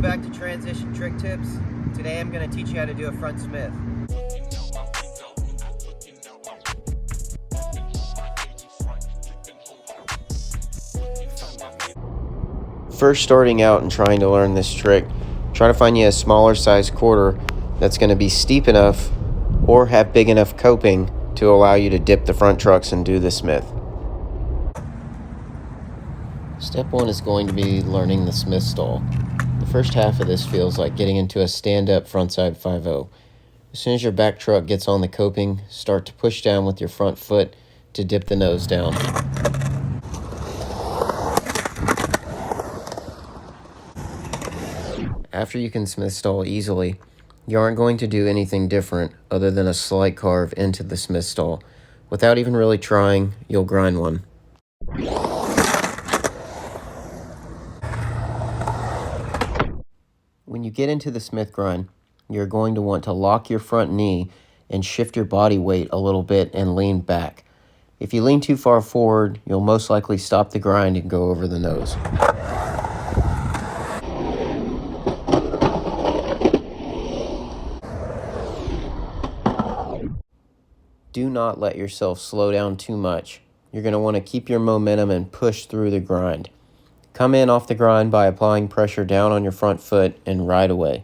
back to Transition Trick Tips. Today I'm going to teach you how to do a front Smith. First, starting out and trying to learn this trick, try to find you a smaller size quarter that's going to be steep enough or have big enough coping to allow you to dip the front trucks and do the Smith. Step 1 is going to be learning the Smith stall. The first half of this feels like getting into a stand-up frontside 5-0. As soon as your back truck gets on the coping, start to push down with your front foot to dip the nose down. After you can Smith stall easily, you aren't going to do anything different other than a slight carve into the Smith stall. Without even really trying, you'll grind one. When you get into the Smith grind, you're going to want to lock your front knee and shift your body weight a little bit and lean back. If you lean too far forward, you'll most likely stop the grind and go over the nose. Do not let yourself slow down too much. You're going to want to keep your momentum and push through the grind. Come in off the grind by applying pressure down on your front foot and ride away.